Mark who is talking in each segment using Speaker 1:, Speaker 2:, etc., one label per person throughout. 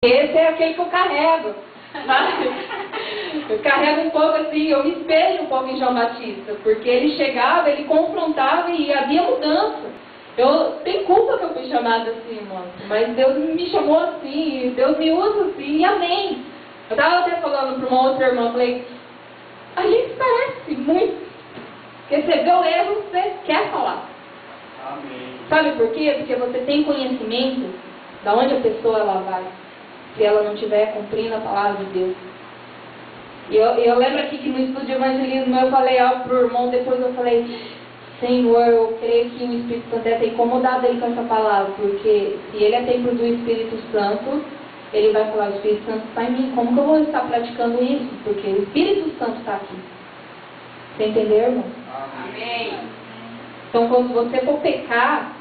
Speaker 1: Esse é aquele que eu carrego. Sabe? Eu carrego um pouco assim, eu me espelho um pouco em João Batista, porque ele chegava, ele confrontava e havia mudança. Eu tenho culpa que eu fui chamada assim, irmão, mas Deus me chamou assim, Deus me usa assim, e amém. Eu estava até falando para uma outra irmã, falei, a gente parece muito, porque você vê o erro, você quer falar.
Speaker 2: Amém.
Speaker 1: Sabe por quê? Porque você tem conhecimento de onde a pessoa ela vai, se ela não estiver cumprindo a palavra de Deus. E eu lembro aqui que no estudo de evangelismo eu falei algo para o irmão, depois eu falei, Senhor, eu creio que o Espírito Santo deve ter incomodado ele com essa palavra, porque se ele é templo do Espírito Santo, ele vai falar, o Espírito Santo está em mim, como que eu vou estar praticando isso? Porque o Espírito Santo está aqui. Você entendeu, irmão?
Speaker 2: Amém.
Speaker 1: Então, quando você for pecar,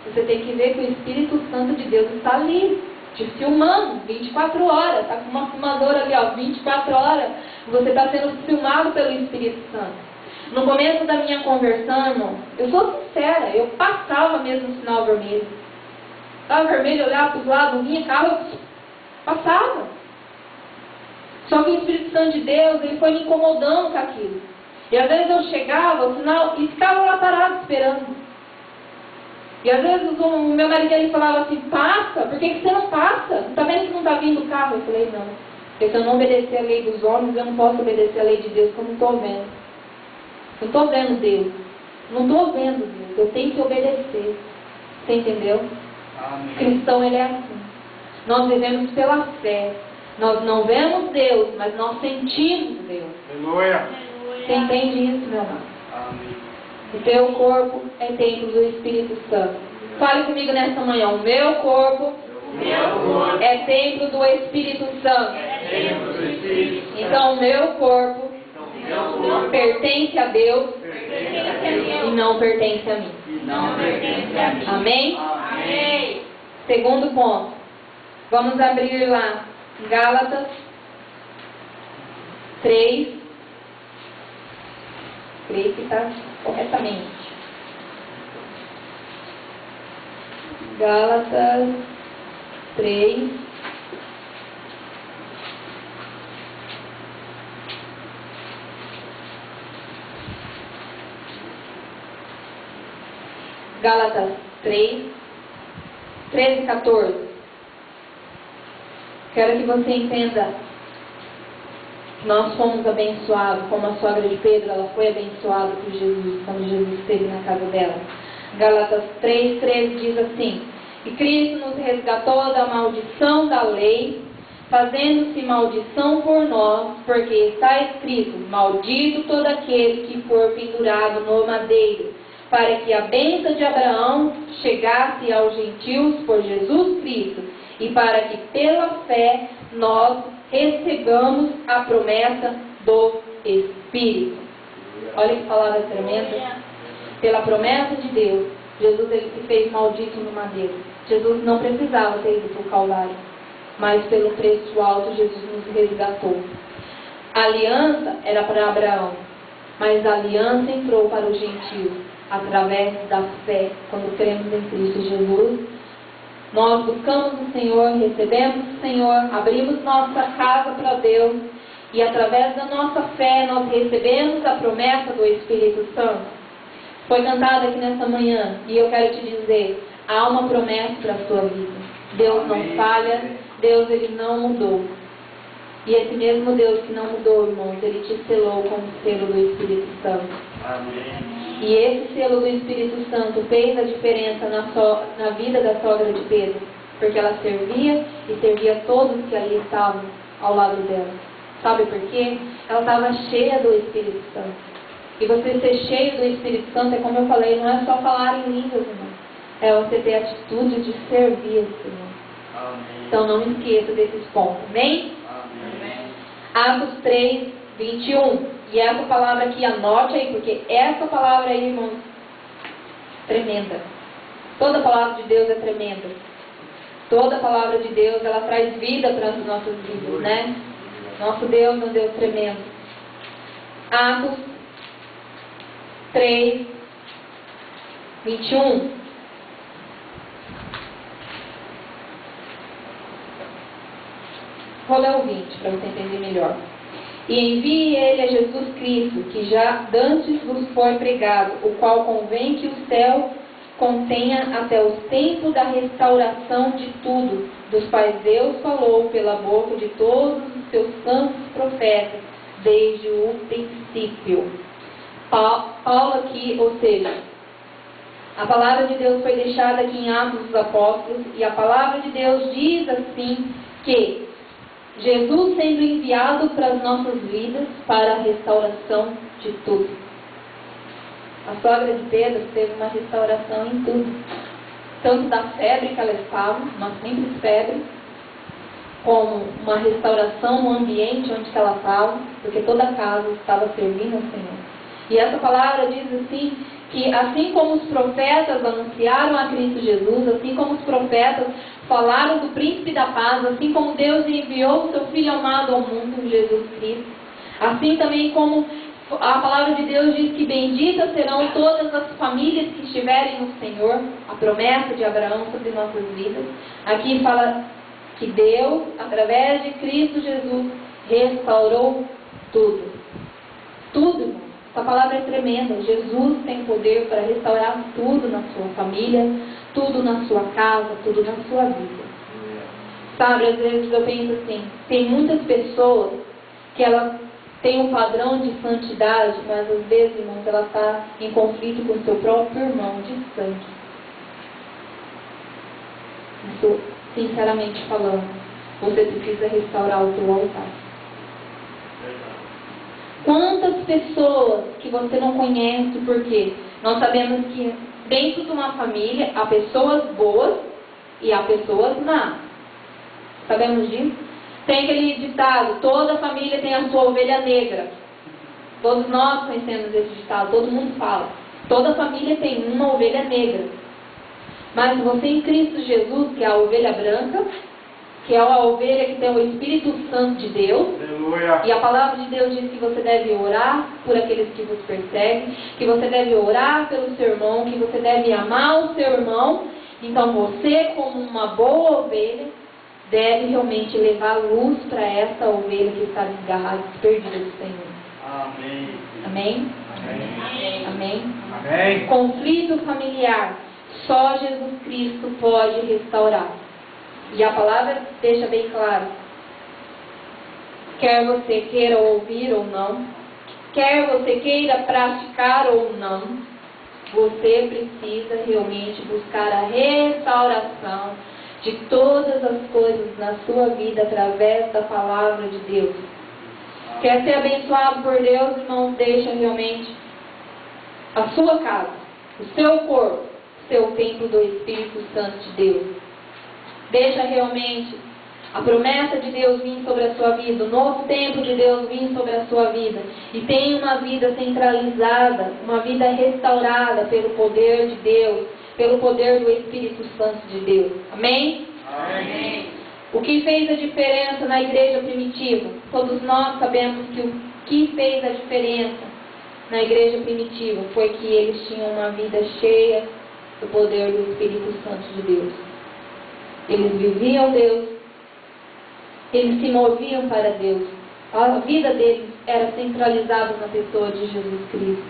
Speaker 1: você tem que ver que o Espírito Santo de Deus está ali, te filmando 24 horas. Está com uma filmadora ali, ó, 24 horas. Você está sendo filmado pelo Espírito Santo. No começo da minha conversão, irmão, eu sou sincera, eu passava mesmo o sinal vermelho. Estava vermelho, eu olhava para os lados, não vinha carro, eu passava. Só que o Espírito Santo de Deus, ele foi me incomodando com aquilo. E às vezes eu chegava, o sinal, e ficava lá parado esperando. E às vezes o meu marido ele falava assim, passa, por que você não passa? Não está vendo que não está vindo o carro? Eu falei, não, porque se eu não obedecer a lei dos homens, eu não posso obedecer a lei de Deus, porque eu não estou vendo. Não estou vendo Deus. Não estou vendo Deus. Eu tenho que obedecer. Você entendeu?
Speaker 2: Amém.
Speaker 1: O cristão, ele é assim. Nós vivemos pela fé. Nós não vemos Deus, mas nós sentimos Deus.
Speaker 2: Aleluia.
Speaker 1: Você entende isso, meu irmão?
Speaker 2: Amém.
Speaker 1: O teu corpo é templo do Espírito Santo. Fale comigo nesta manhã. O meu corpo é templo do Espírito Santo. Então, o meu corpo pertence a Deus e não pertence a mim. Amém?
Speaker 2: Amém.
Speaker 1: Segundo ponto. Vamos abrir lá Gálatas 3. Creio que está corretamente. Gálatas 3. Gálatas 3, 13 e 14. Quero que você entenda que nós fomos abençoados, como a sogra de Pedro, ela foi abençoada por Jesus, quando Jesus esteve na casa dela. Gálatas 3, 13 diz assim, e Cristo nos resgatou da maldição da lei, fazendo-se maldição por nós, porque está escrito, maldito todo aquele que for pendurado no madeiro, para que a bênção de Abraão chegasse aos gentios por Jesus Cristo, e para que pela fé nós recebamos a promessa do Espírito. Olha que palavra tremenda. Pela promessa de Deus, Jesus ele se fez maldito no madeiro. Jesus não precisava ter ido para o Calvário, mas pelo preço alto Jesus nos resgatou. A aliança era para Abraão, mas a aliança entrou para os gentios através da fé, quando cremos em Cristo Jesus. Nós buscamos o Senhor, recebemos o Senhor, abrimos nossa casa para Deus e através da nossa fé nós recebemos a promessa do Espírito Santo. Foi cantada aqui nessa manhã e eu quero te dizer, há uma promessa para a sua vida. Deus não falha, Deus ele não mudou. E esse mesmo Deus que não mudou, irmãos, ele te selou com o selo do Espírito Santo.
Speaker 2: Amém.
Speaker 1: E esse selo do Espírito Santo fez a diferença na vida da sogra de Pedro, porque ela servia e servia todos que ali estavam ao lado dela. Sabe por quê? Ela estava cheia do Espírito Santo. E você ser cheio do Espírito Santo, é como eu falei, não é só falar em línguas, irmão. É você ter a atitude de servir o Senhor.
Speaker 2: Amém.
Speaker 1: Então não esqueça desses pontos. Amém?
Speaker 2: Amém.
Speaker 1: Atos 3, 21. E essa palavra aqui, anote aí, porque essa palavra aí, irmãos, tremenda. Toda palavra de Deus é tremenda. Toda palavra de Deus, ela traz vida para as nossas vidas, né? Nosso Deus é um Deus tremendo. Atos 3, 21. Vou ler o 20 para você entender melhor. E envie ele a Jesus Cristo, que já dantes vos foi pregado, o qual convém que o céu contenha até os tempos da restauração de tudo, dos quais Deus falou pela boca de todos os seus santos profetas, desde o princípio. Paulo aqui, ou seja, a palavra de Deus foi deixada aqui em Atos dos Apóstolos, e a palavra de Deus diz assim, que Jesus sendo enviado para as nossas vidas para a restauração de tudo. A sogra de Pedro teve uma restauração em tudo. Tanto da febre que ela estava, uma simples febre, como uma restauração no ambiente onde ela estava, porque toda a casa estava servindo ao Senhor. E essa palavra diz assim, que assim como os profetas anunciaram a Cristo Jesus, assim como os profetas falaram do príncipe da paz, assim como Deus enviou o seu Filho amado ao mundo, Jesus Cristo, assim também como a palavra de Deus diz que benditas serão todas as famílias que estiverem no Senhor, a promessa de Abraão sobre nossas vidas. Aqui fala que Deus, através de Cristo Jesus, restaurou tudo. Tudo, irmão. Essa palavra é tremenda. Jesus tem poder para restaurar tudo na sua família, tudo na sua casa, tudo na sua vida. Sabe, às vezes eu penso assim, tem muitas pessoas que elas têm um padrão de santidade, mas às vezes, irmãos, ela está em conflito com o seu próprio irmão de sangue. Isso, sinceramente falando, você precisa restaurar o teu altar. Quantas pessoas que você não conhece, porque nós sabemos que dentro de uma família há pessoas boas e há pessoas más. Sabemos disso? Tem aquele ditado, toda família tem a sua ovelha negra. Todos nós conhecemos esse ditado, todo mundo fala. Toda família tem uma ovelha negra. Mas você em Cristo Jesus, que é a ovelha branca, que é a ovelha que tem o Espírito Santo de Deus. Aleluia. E a palavra de Deus diz que você deve orar por aqueles que vos perseguem, que você deve orar pelo seu irmão, que você deve amar o seu irmão. Então você, como uma boa ovelha, deve realmente levar luz para essa ovelha que está desgarrada, perdida do Senhor.
Speaker 2: Amém.
Speaker 1: Amém?
Speaker 2: Amém.
Speaker 1: Amém?
Speaker 2: Amém.
Speaker 1: Conflito familiar, só Jesus Cristo pode restaurar. E a palavra deixa bem claro. Quer você queira ouvir ou não, quer você queira praticar ou não, você precisa realmente buscar a restauração de todas as coisas na sua vida através da palavra de Deus. Quer ser abençoado por Deus, irmão? Deixa realmente a sua casa, o seu corpo, ser o templo do Espírito Santo de Deus. Deixa realmente a promessa de Deus vir sobre a sua vida, o novo templo de Deus vir sobre a sua vida. E tenha uma vida centralizada, uma vida restaurada pelo poder de Deus, pelo poder do Espírito Santo de Deus. Amém?
Speaker 2: Amém.
Speaker 1: O que fez a diferença na igreja primitiva? Todos nós sabemos que o que fez a diferença na igreja primitiva foi que eles tinham uma vida cheia do poder do Espírito Santo de Deus. Eles viviam Deus, eles se moviam para Deus. A vida deles era centralizada na pessoa de Jesus Cristo.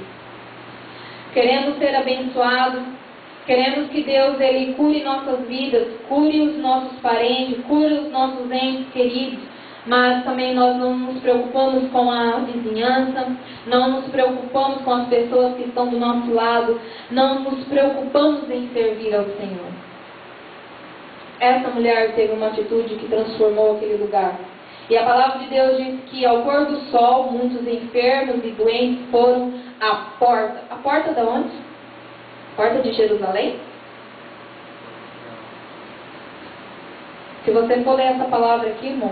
Speaker 1: Queremos ser abençoados, queremos que Deus Ele cure nossas vidas, cure os nossos parentes, cure os nossos entes queridos, mas também nós não nos preocupamos com a vizinhança, não nos preocupamos com as pessoas que estão do nosso lado, não nos preocupamos em servir ao Senhor. Essa mulher teve uma atitude que transformou aquele lugar. E a palavra de Deus diz que ao pôr do sol, muitos enfermos e doentes foram à porta. A porta de onde? Porta de Jerusalém? Se você for ler essa palavra aqui, irmão,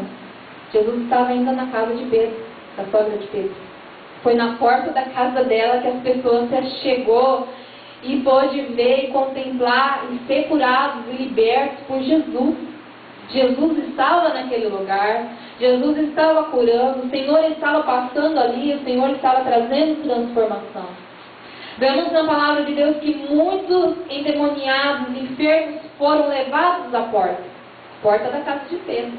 Speaker 1: Jesus estava ainda na casa de Pedro, da sogra de Pedro. Foi na porta da casa dela que as pessoas se chegou e pôde ver e contemplar e ser curados e libertos por Jesus. Jesus estava naquele lugar, Jesus estava curando, o Senhor estava passando ali, o Senhor estava trazendo transformação. Vemos na palavra de Deus que muitos endemoniados, enfermos foram levados à porta da casa de Pedro.